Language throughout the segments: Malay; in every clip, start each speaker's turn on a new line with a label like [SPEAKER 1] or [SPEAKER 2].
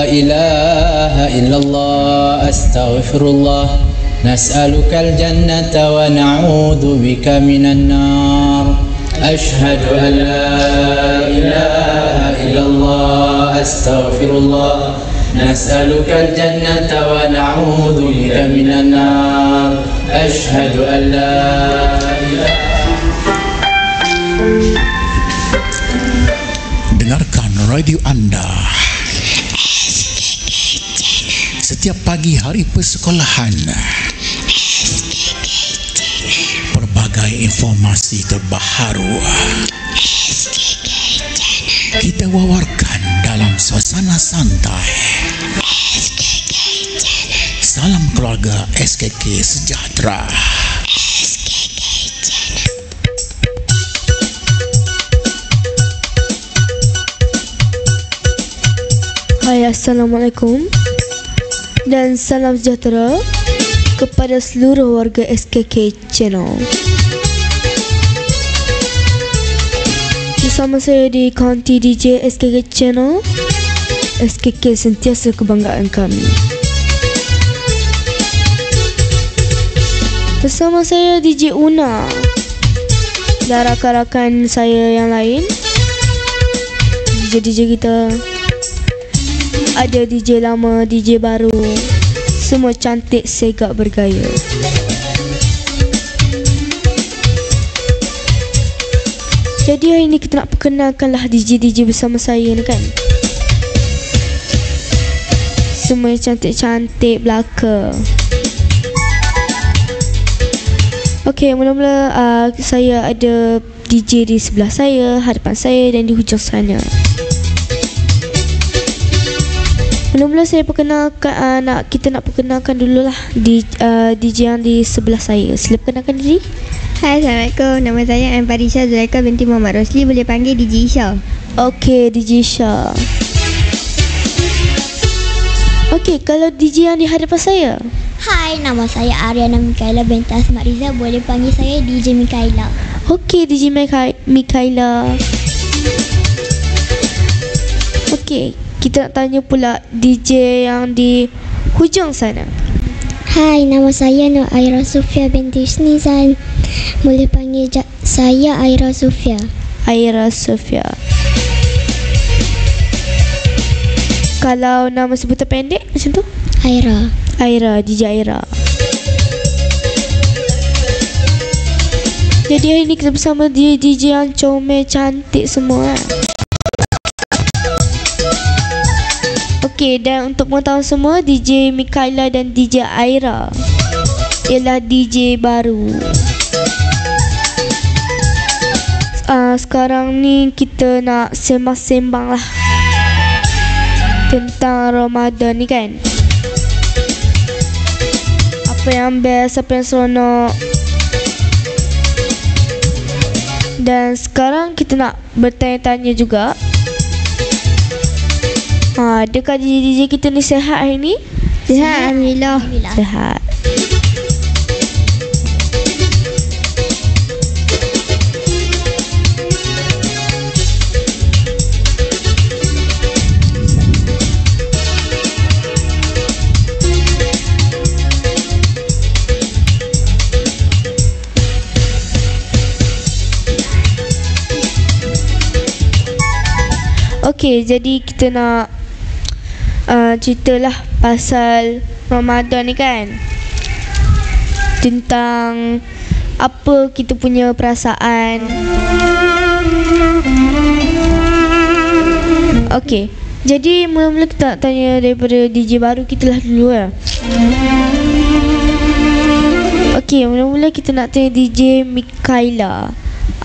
[SPEAKER 1] إله إلا الله أستغفر الله نسألك الجنة ونعوذ بك من النار أشهد أن لا إله إلا الله أستغفر الله نسألك الجنة ونعوذ بك من النار أشهد أن لا إله.
[SPEAKER 2] Dengarkan radio anda setiap pagi hari persekolahan. Berbagai informasi terbaharu kita wawarkan dalam suasana santai. Salam keluarga SKK Sejahtera.
[SPEAKER 3] Hai, Assalamualaikum dan salam sejahtera kepada seluruh warga SKK Channel. Bersama saya di Kaunti DJ SKK Channel. SKK sentiasa kebanggaan kami. Bersama saya DJ Una dan rakan-rakan saya yang lain. DJ kita ada DJ lama, DJ baru, semua cantik, segak, bergaya. Jadi hari ni kita nak perkenalkanlah DJ bersama saya ni kan. Semua cantik-cantik belaka. Okey, mula-mula saya ada DJ di sebelah saya, hadapan saya dan di hujung sana. Mula-mula saya perkenalkan, kita nak perkenalkan dululah DJ yang di sebelah saya. Sila perkenalkan diri.
[SPEAKER 4] Hai, Assalamualaikum. Nama saya Farisha Zulaika binti Muhammad Rosli. Boleh panggil DJ Isha.
[SPEAKER 3] Okey, DJ Isha. Okey, kalau DJ yang di hadapan saya.
[SPEAKER 4] Hai, nama saya Ariana Mikaela binti Asma Riza. Boleh panggil saya DJ Mikaela.
[SPEAKER 3] Okey, DJ Mikaela. Okey, kita nak tanya pula DJ yang di hujung sana.
[SPEAKER 4] Hai, nama saya Nur Aira Sofia binti Snizan. Boleh panggil saya Aira Sofia.
[SPEAKER 3] Aira Sofia. Kalau nama sebutan pendek macam tu?
[SPEAKER 4] Aira.
[SPEAKER 3] Aira, DJ Aira. Jadi hari ni kita bersama DJ yang comel, cantik semua. Okey, dan untuk pengetahuan semua, DJ Mikaela dan DJ Aira ialah DJ baru. Sekarang ni kita nak sembang-sembang lah tentang Ramadan ni kan. Apa yang best, apa yang seronok. Dan sekarang kita nak bertanya-tanya juga. Adakah DJ kita ni sihat hari ni?
[SPEAKER 4] Sihat, Alhamdulillah.
[SPEAKER 3] Sihat. Okey, jadi kita nak ceritalah pasal Ramadan ni kan. Tentang apa kita punya perasaan. Okey, jadi mula-mula kita nak tanya daripada DJ baru kita lah dulu lah. Okey, mula-mula kita nak tanya DJ Mikaela.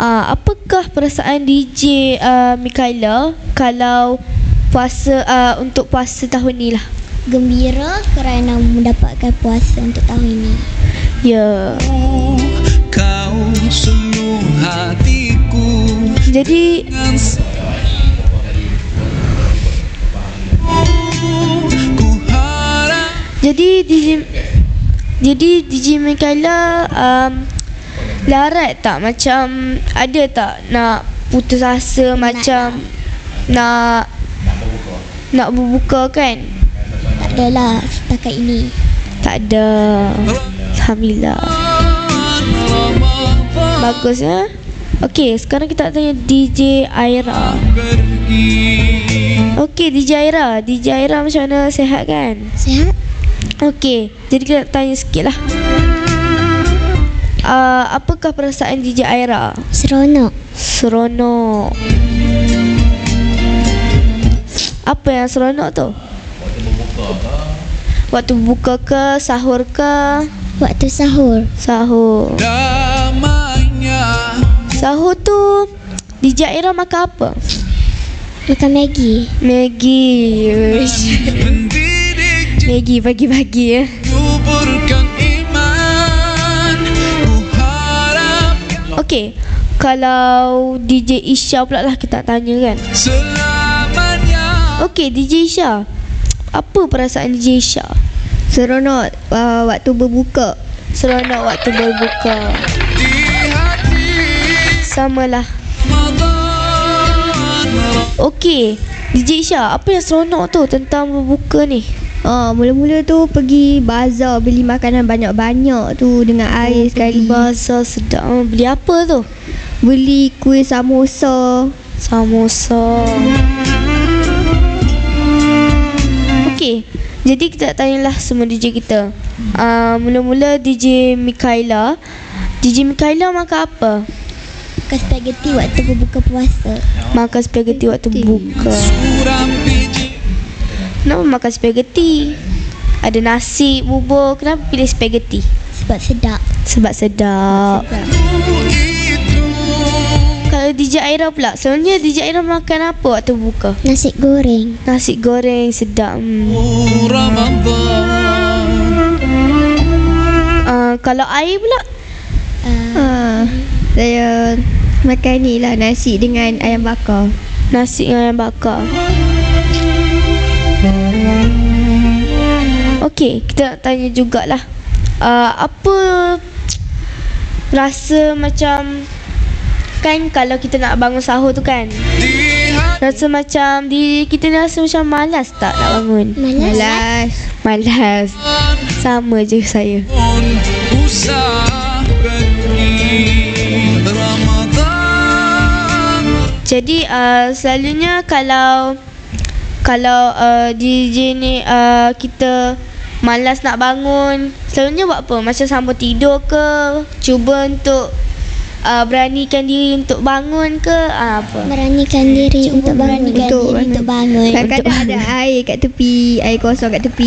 [SPEAKER 3] Apakah perasaan DJ Mikaela kalau puasa untuk puasa tahun ni lah?
[SPEAKER 4] Gembira kerana mendapatkan puasa untuk tahun ini.
[SPEAKER 3] Ya.
[SPEAKER 5] Kau sungguh hatiku.
[SPEAKER 3] Jadi DJ Mikaela larat tak, macam ada tak nak putus asa, macam nak nak berbuka kan?
[SPEAKER 4] Tak adalah setakat ini.
[SPEAKER 3] Tak ada. Alhamdulillah. Bagus ya. Okey, sekarang kita tanya DJ Aira. Okey, DJ Aira. DJ Aira macam mana? Sihat kan?
[SPEAKER 4] Sihat?
[SPEAKER 3] Okey, jadi kita tanya sikit lah. Apakah perasaan DJ Aira?
[SPEAKER 4] Seronok.
[SPEAKER 3] Seronok. Apa yang seronok tu? Waktu buka ke, sahur ke?
[SPEAKER 4] Waktu sahur.
[SPEAKER 3] Sahur.
[SPEAKER 5] Damainya
[SPEAKER 3] Sahur tu DJ Aira makan apa?
[SPEAKER 4] Makan Maggi.
[SPEAKER 3] Maggi.
[SPEAKER 5] mendidik
[SPEAKER 3] Maggi pagi-pagi ya.
[SPEAKER 5] kuburkan iman. Ku harap
[SPEAKER 3] Okey, kalau DJ Isha pula lah kita tanya kan.
[SPEAKER 5] selamanya.
[SPEAKER 3] Okey, DJ Isha. Apa perasaan DJ Isha?
[SPEAKER 6] Seronok waktu berbuka.
[SPEAKER 3] Seronok waktu berbuka.
[SPEAKER 5] Di hati
[SPEAKER 3] Samalah.
[SPEAKER 5] Ramadan.
[SPEAKER 3] Okey, DJ Isha, apa yang seronok tu tentang berbuka ni?
[SPEAKER 6] Mula-mula tu pergi bazar beli makanan banyak-banyak tu dengan air sekali.
[SPEAKER 3] Bazar sedap. Beli apa tu?
[SPEAKER 6] Beli kuih samosa.
[SPEAKER 3] Samosa. Okey, jadi kita tanyalah semua DJ kita. Mula-mula DJ Mikaela. DJ Mikaela makan apa?
[SPEAKER 4] Makan spaghetti waktu berbuka puasa.
[SPEAKER 3] Makan spaghetti waktu buka.
[SPEAKER 5] Suram biji
[SPEAKER 3] Kenapa makan spaghetti? Ada nasi, bubur. Kenapa pilih spaghetti?
[SPEAKER 4] Sebab sedap.
[SPEAKER 3] Sebab sedap.
[SPEAKER 5] itu.
[SPEAKER 3] Kalau DJ Aira pula, sebenarnya DJ Aira makan apa waktu buka?
[SPEAKER 4] Nasi goreng.
[SPEAKER 3] Nasi goreng sedap.
[SPEAKER 5] Ramadan.
[SPEAKER 3] Kalau air pula?
[SPEAKER 6] Saya makan ni lah, nasi dengan ayam bakar.
[SPEAKER 3] Nasi dengan ayam bakar. Okey, kita nak tanya jugalah. Apa rasa macam, kan kalau kita nak bangun sahur tu kan,
[SPEAKER 5] Di hati
[SPEAKER 3] rasa macam diri kita ni rasa macam malas tak nak bangun?
[SPEAKER 6] Malas.
[SPEAKER 3] Malas. Sama je saya.
[SPEAKER 5] pun usah pergi Ramadan.
[SPEAKER 3] Jadi selalunya kalau DJ ni kita malas nak bangun, selalunya buat apa? Macam sambung tidur ke? Cuba untuk beranikan diri untuk bangun ke? Apa?
[SPEAKER 4] Beranikan diri untuk bangun. Untuk bangun.
[SPEAKER 6] Kadang-kadang ada air kat tepi, air kosong kat tepi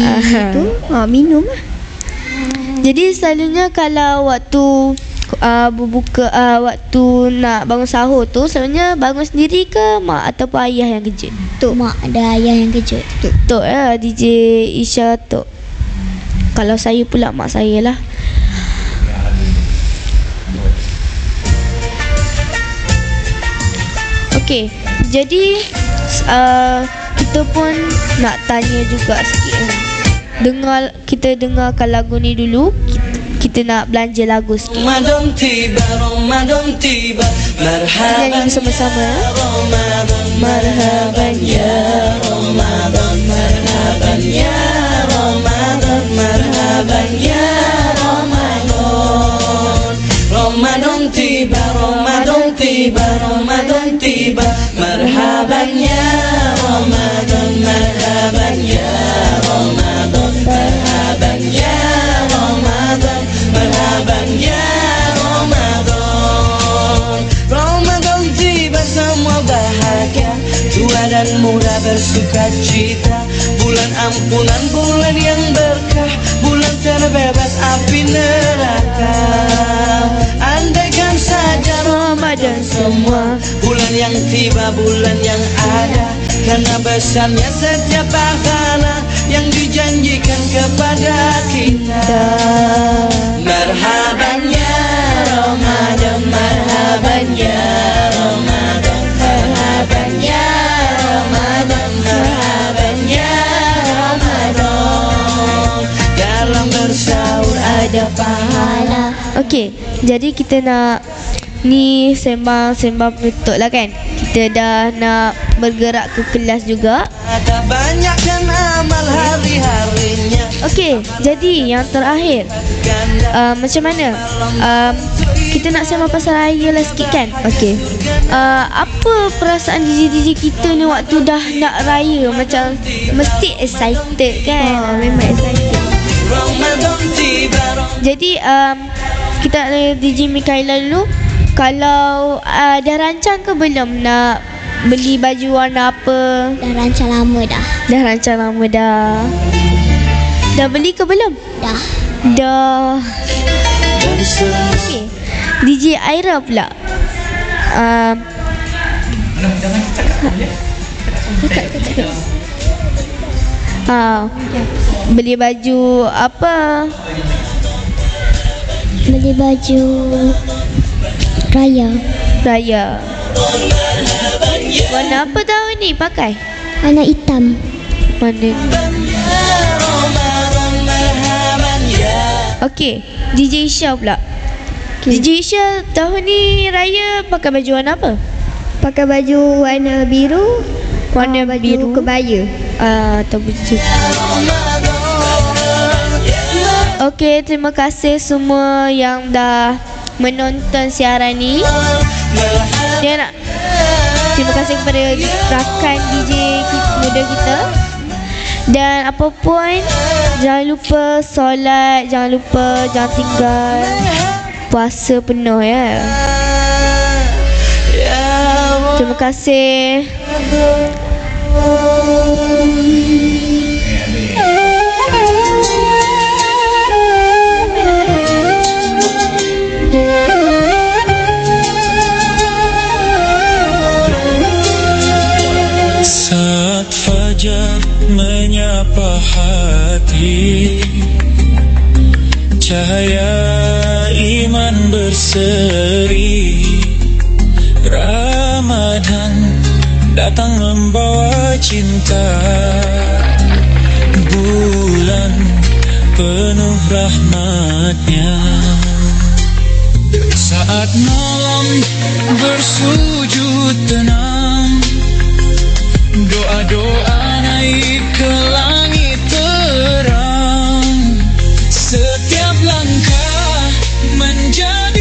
[SPEAKER 6] tu. Minum lah.
[SPEAKER 3] Jadi selalunya kalau waktu berbuka, waktu nak bangun sahur tu, selalunya bangun sendiri ke mak ataupun ayah yang kejut?
[SPEAKER 4] Mak ada ayah yang kejut.
[SPEAKER 3] Tok lah, DJ Isha tok. Kalau saya pula mak saya lah. Okey, jadi kita pun nak tanya juga sikit. Kita dengarkan lagu ni dulu. Kita nak belanja lagu sikit.
[SPEAKER 7] Ramadan tiba, Ramadan tiba, marhaban
[SPEAKER 3] Nyanyi bersama-sama.
[SPEAKER 7] marhaban ya Ramadan, marhaban ya Ramadan, marhaban ya Ramadan. Ramadan tiba, Ramadan tiba, Ramadan tiba, marhaban ya Ramadan, marhaban ya Ramadan, marhaban ya Ramadan, marhaban ya Ramadan. Ramadan tiba semua bahagia, tua dan muda bersuka cita. Bulan ampunan, bulan yang berkah, bulan terbebas api neraka. Andaikan saja Ramadan semua, bulan yang tiba, bulan yang ada, karena besarnya setiap pahala yang dijanjikan kepada kita. Marhaban ya Ramadan, marhaban ya Ramadan, marhaban ya Ramadan, marhaban ya Ramadan. Dalam bersahur ada pahala.
[SPEAKER 3] Okey, jadi kita nak ni sembang-sembang penutup lah kan. kita dah nak bergerak ke kelas juga.
[SPEAKER 7] Ada banyak dan amal hari-harinya.
[SPEAKER 3] Okey, jadi yang terakhir, macam mana? Kita nak sembang pasal raya lah sikit kan? Okey. Apa perasaan DJ kita ni waktu dah nak raya? Macam mesti excited kan?
[SPEAKER 6] Memang excited.
[SPEAKER 7] Ramadan tiba.
[SPEAKER 3] Jadi kita ada DJ Mikaila dulu. Kalau dah rancang ke belum nak beli baju warna apa?
[SPEAKER 4] Dah rancang lama dah.
[SPEAKER 3] Dah rancang lama dah. Dah beli ke belum?
[SPEAKER 4] Dah.
[SPEAKER 3] Dah. Okey. DJ Aira pula. Beli baju apa?
[SPEAKER 4] Beli baju raya.
[SPEAKER 3] Raya. Warna apa tahun ni pakai?
[SPEAKER 4] Warna hitam.
[SPEAKER 3] Mana? Okey, DJ Isha pula. DJ Isha tahun ni raya pakai baju warna apa?
[SPEAKER 6] Pakai baju warna biru.
[SPEAKER 3] Warna
[SPEAKER 6] baju
[SPEAKER 3] biru.
[SPEAKER 6] kebaya.
[SPEAKER 3] Atau baju. Okey, terima kasih semua yang dah menonton siaran ni. Terima kasih kepada rakan DJ muda kita. Dan apa pun, jangan lupa solat, jangan tinggal puasa penuh ya. Terima kasih.
[SPEAKER 5] Saat fajar menyapa hati, cahaya iman berseri. Ramadan datang membawa cinta, bulan penuh rahmatnya. Saat malam bersujud tenang, doa-doa naik ke langit terang. Setiap langkah menjadi